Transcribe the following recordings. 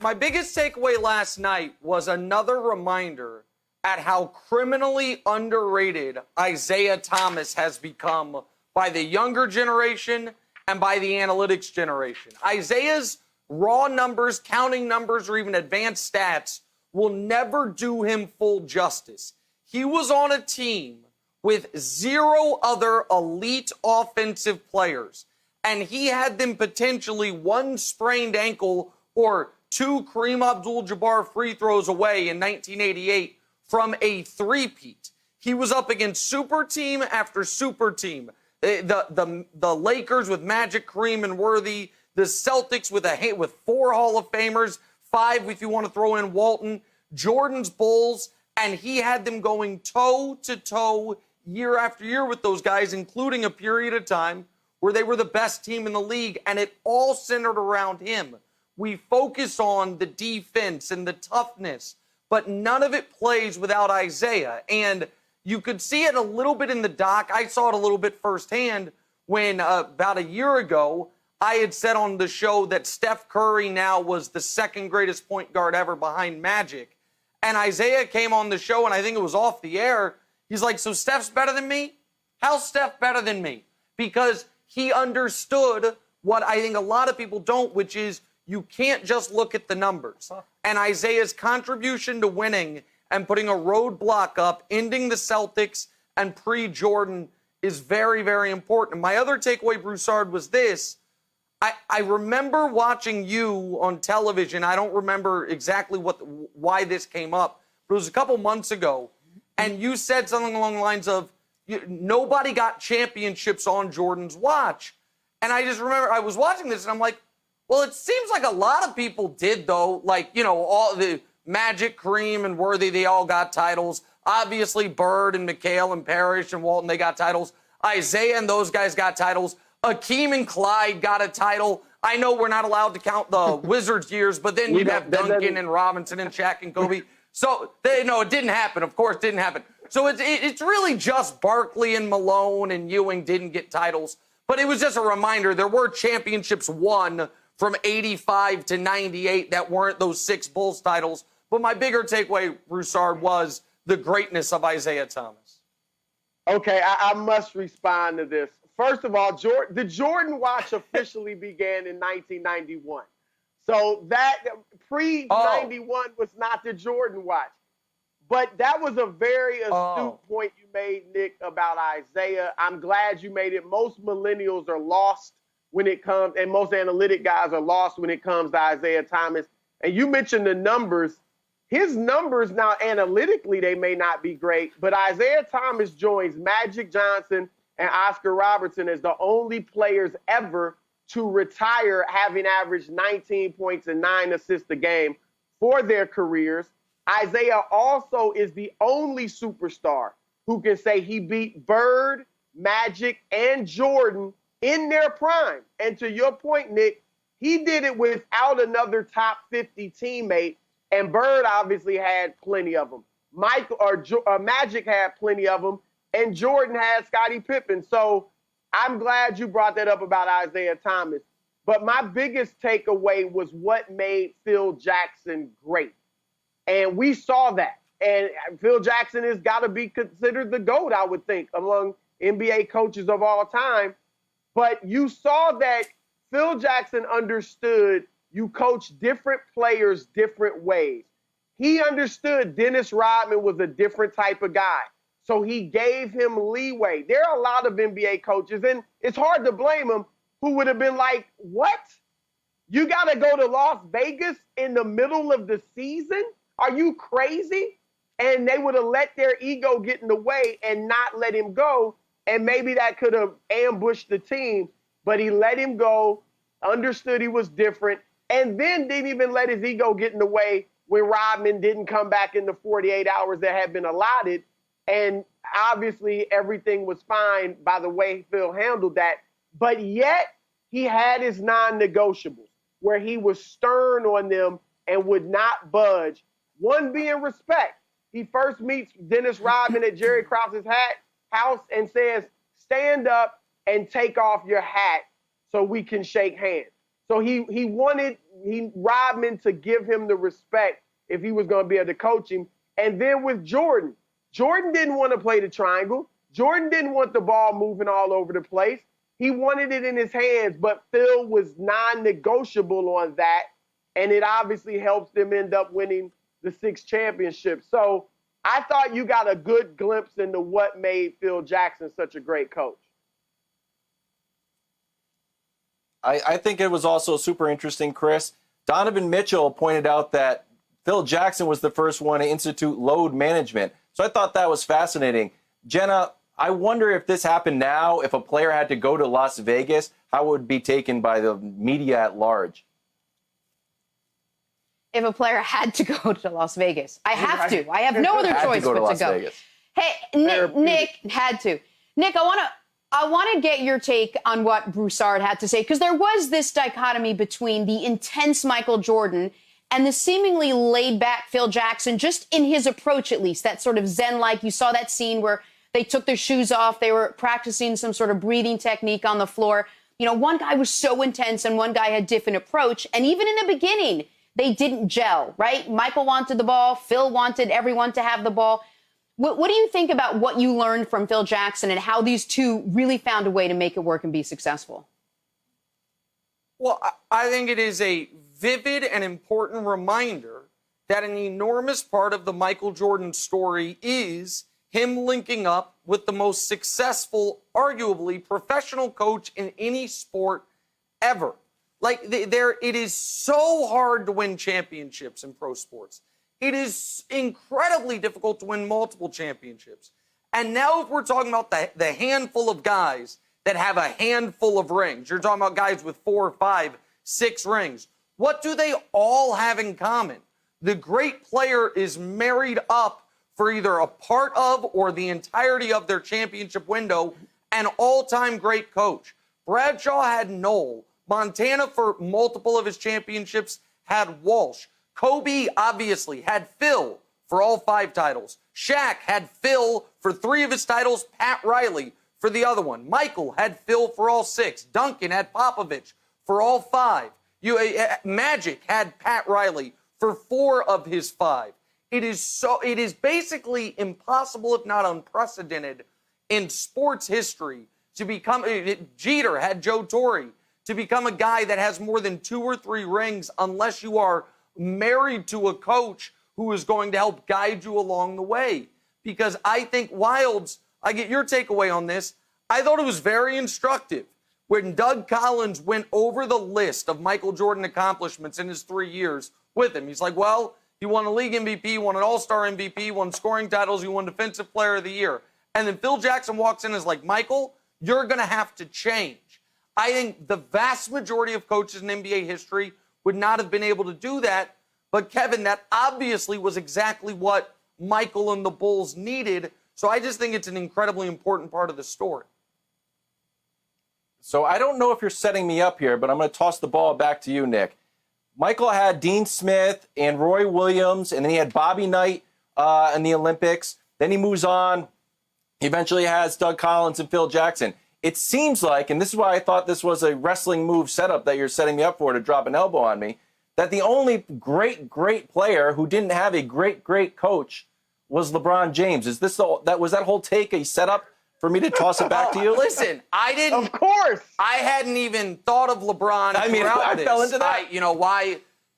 my biggest takeaway last night was another reminder at how criminally underrated Isiah Thomas has become by the younger generation and by the analytics generation. Isaiah's raw numbers, counting numbers, or even advanced stats will never do him full justice. He was on a team with 0 other elite offensive players, and he had them potentially 1 sprained ankle or 2 Kareem Abdul-Jabbar free throws away in 1988 from a three-peat. He was up against super team after super team. The Lakers with Magic, Kareem, and Worthy. The Celtics with 4 Hall of Famers, 5 if you want to throw in Walton. Jordan's Bulls, and he had them going toe-to-toe year after year with those guys, including a period of time where they were the best team in the league, and it all centered around him. We focus on the defense and the toughness, but none of it plays without Isiah. And you could see it a little bit in the doc. I saw it a little bit firsthand when about a year ago, I had said on the show that Steph Curry now was the 2nd greatest point guard ever behind Magic. And Isiah came on the show, and I think it was off the air. He's like, so Steph's better than me? How's Steph better than me? Because he understood what I think a lot of people don't, which is you can't just look at the numbers. And Isaiah's contribution to winning and putting a roadblock up, ending the Celtics and pre-Jordan is very, very important. My other takeaway, Broussard, was this. I remember watching you on television. I don't remember exactly why this came up, but it was a couple months ago, and you said something along the lines of, nobody got championships on Jordan's watch. And I just remember I was watching this, and I'm like, well, it seems like a lot of people did, though. Like, all the Magic, Kareem, and Worthy, they all got titles. Obviously, Bird and McHale and Parrish and Walton, they got titles. Isiah and those guys got titles. Akeem and Clyde got a title. I know we're not allowed to count the Wizards years, but then you'd have Duncan and Robinson and Shaq and Kobe. So, no, it didn't happen. Of course, it didn't happen. So it's really just Barkley and Malone and Ewing didn't get titles. But it was just a reminder there were championships won from 85 to 98 that weren't those 6 Bulls titles. But my bigger takeaway, Broussard, was the greatness of Isiah Thomas. Okay, I must respond to this. First of all, the Jordan watch officially began in 1991. So that pre-91 was not the Jordan watch. But that was a very astute point you made, Nick, about Isiah. I'm glad you made it. Most millennials are lost when it comes, and most analytic guys are lost when it comes to Isiah Thomas. And you mentioned the numbers. His numbers now, analytically, they may not be great, but Isiah Thomas joins Magic Johnson and Oscar Robertson as the only players ever to retire having averaged 19 points and 9 assists a game for their careers. Isiah also is the only superstar who can say he beat Bird, Magic, and Jordan in their prime. And to your point, Nick, he did it without another top 50 teammate, and Bird obviously had plenty of them. Magic had plenty of them, and Jordan had Scottie Pippen. So I'm glad you brought that up about Isiah Thomas. But my biggest takeaway was what made Phil Jackson great. And we saw that. And Phil Jackson has got to be considered the GOAT, I would think, among NBA coaches of all time. But you saw that Phil Jackson understood you coach different players different ways. He understood Dennis Rodman was a different type of guy. So he gave him leeway. There are a lot of NBA coaches, and it's hard to blame them, who would have been like, what? You got to go to Las Vegas in the middle of the season? Are you crazy? And they would have let their ego get in the way and not let him go. And maybe that could have ambushed the team. But he let him go, understood he was different, and then didn't even let his ego get in the way when Rodman didn't come back in the 48 hours that had been allotted. And obviously everything was fine by the way Phil handled that. But yet he had his non-negotiables where he was stern on them and would not budge. One being respect. He first meets Dennis Rodman at Jerry Krause's house and says, stand up and take off your hat so we can shake hands. So he wanted Rodman to give him the respect if he was going to be able to coach him. And then with Jordan didn't want to play the triangle. Jordan didn't want the ball moving all over the place. He wanted it in his hands, but Phil was non-negotiable on that. And it obviously helps them end up winning the 6 championships. So I thought you got a good glimpse into what made Phil Jackson such a great coach. I think it was also super interesting, Chris. Donovan Mitchell pointed out that Phil Jackson was the first one to institute load management. So I thought that was fascinating. Jenna, I wonder if this happened now, if a player had to go to Las Vegas, how it would be taken by the media at large. If a player had to go to Las Vegas, I have to. I have no other choice but to go. Vegas. Hey, Nick had to. Nick, I want to get your take on what Broussard had to say, because there was this dichotomy between the intense Michael Jordan and the seemingly laid-back Phil Jackson, just in his approach at least, that sort of zen-like. You saw that scene where they took their shoes off. They were practicing some sort of breathing technique on the floor. You know, one guy was so intense and one guy had different approach. And even in the beginning, they didn't gel, right? Michael wanted the ball. Phil wanted everyone to have the ball. What do you think about what you learned from Phil Jackson and how these two really found a way to make it work and be successful? Well, I think it is a vivid and important reminder that an enormous part of the Michael Jordan story is him linking up with the most successful, arguably, professional coach in any sport ever. Like, it is so hard to win championships in pro sports. It is incredibly difficult to win multiple championships. And now if we're talking about the handful of guys that have a handful of rings, you're talking about guys with 4, 5, 6 rings. What do they all have in common? The great player is married up for either a part of or the entirety of their championship window, an all-time great coach. Bradshaw had Noel. Montana, for multiple of his championships, had Walsh. Kobe, obviously, had Phil for all 5 titles. Shaq had Phil for 3 of his titles, Pat Riley for the other one. Michael had Phil for all 6. Duncan had Popovich for all 5. Magic had Pat Riley for 4 of his 5. It is basically impossible, if not unprecedented, in sports history to become. Jeter had Joe Torre, to become a guy that has more than 2 or 3 rings, unless you are married to a coach who is going to help guide you along the way. Because I think Wildes, I get your takeaway on this. I thought it was very instructive when Doug Collins went over the list of Michael Jordan accomplishments in his 3 years with him. He's like, well, he won a league MVP, he won an all-star MVP, won scoring titles, he won defensive player of the year. And then Phil Jackson walks in and is like, Michael, you're going to have to change. I think the vast majority of coaches in NBA history would not have been able to do that. But, Kevin, that obviously was exactly what Michael and the Bulls needed. So I just think it's an incredibly important part of the story. So I don't know if you're setting me up here, but I'm going to toss the ball back to you, Nick. Michael had Dean Smith and Roy Williams, and then he had Bobby Knight in the Olympics. Then he moves on. He eventually has Doug Collins and Phil Jackson. It seems like, and this is why I thought this was a wrestling move setup that you're setting me up for to drop an elbow on me, that the only great player who didn't have a great coach was LeBron James. Was that whole take a setup for me to toss it back to you? Listen, I didn't. Of course. I hadn't even thought of LeBron. I mean, I fell into that.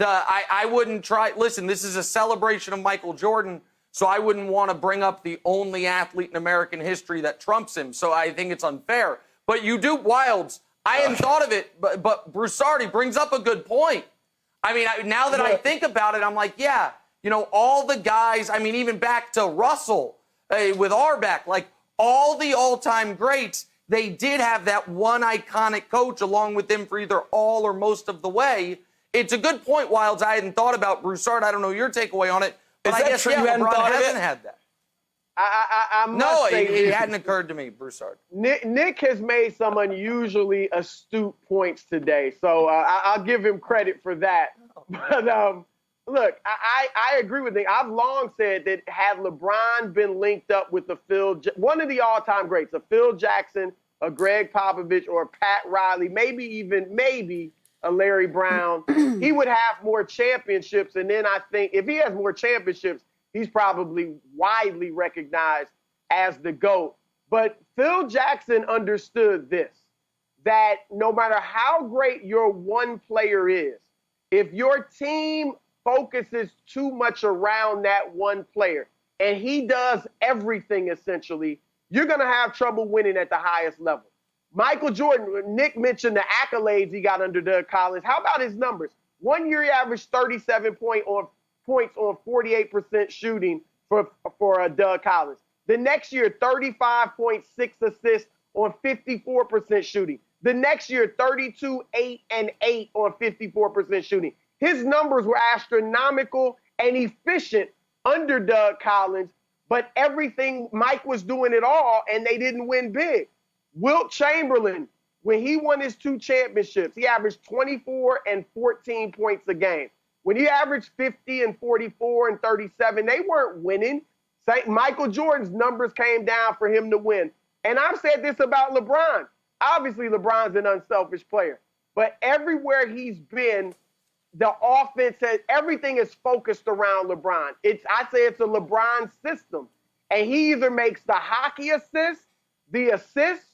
I wouldn't try. Listen, this is a celebration of Michael Jordan. So I wouldn't want to bring up the only athlete in American history that trumps him. So I think it's unfair. But you do, Wildes. I hadn't thought of it, but Broussard, he brings up a good point. I mean, now that I think about it, I'm like, yeah, all the guys, I mean, even back to Russell with Auerbach, like all the all-time greats, they did have that one iconic coach along with them for either all or most of the way. It's a good point, Wildes. I hadn't thought about Broussard. I don't know your takeaway on it. But Is I that guess, true? yeah, You hadn't LeBron thought of hasn't it? had that. I must say it this. hadn't occurred to me, Broussard. Nick has made some unusually astute points today, so I'll give him credit for that. But look, I agree with Nick. I've long said that had LeBron been linked up with one of the all-time greats, a Phil Jackson, a Greg Popovich, or a Pat Riley, maybe a Larry Brown, he would have more championships. And then I think if he has more championships, he's probably widely recognized as the GOAT. But Phil Jackson understood this, that no matter how great your one player is, if your team focuses too much around that one player and he does everything essentially, you're going to have trouble winning at the highest level. Michael Jordan, Nick mentioned the accolades he got under Doug Collins. How about his numbers? 1 year he averaged 37 points on 48% shooting for Doug Collins. The next year, 35.6 assists on 54% shooting. The next year, 32, 8, and 8 on 54% shooting. His numbers were astronomical and efficient under Doug Collins, but everything, Mike was doing it all, and they didn't win big. Wilt Chamberlain, when he won his 2 championships, he averaged 24 and 14 points a game. When he averaged 50 and 44 and 37, they weren't winning. Michael Jordan's numbers came down for him to win. And I've said this about LeBron. Obviously, LeBron's an unselfish player. But everywhere he's been, the offense, everything is focused around LeBron. I say it's a LeBron system. And he either makes the hockey assist, the assist,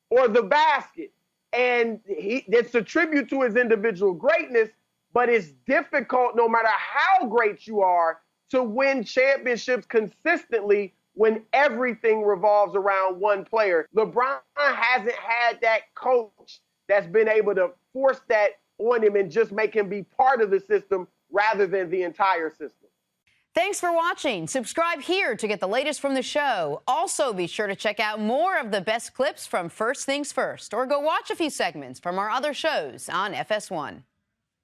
or the basket. And it's a tribute to his individual greatness, but it's difficult, no matter how great you are, to win championships consistently when everything revolves around one player. LeBron hasn't had that coach that's been able to force that on him and just make him be part of the system rather than the entire system. Thanks for watching. Subscribe here to get the latest from the show. Also, be sure to check out more of the best clips from First Things First, or go watch a few segments from our other shows on FS1.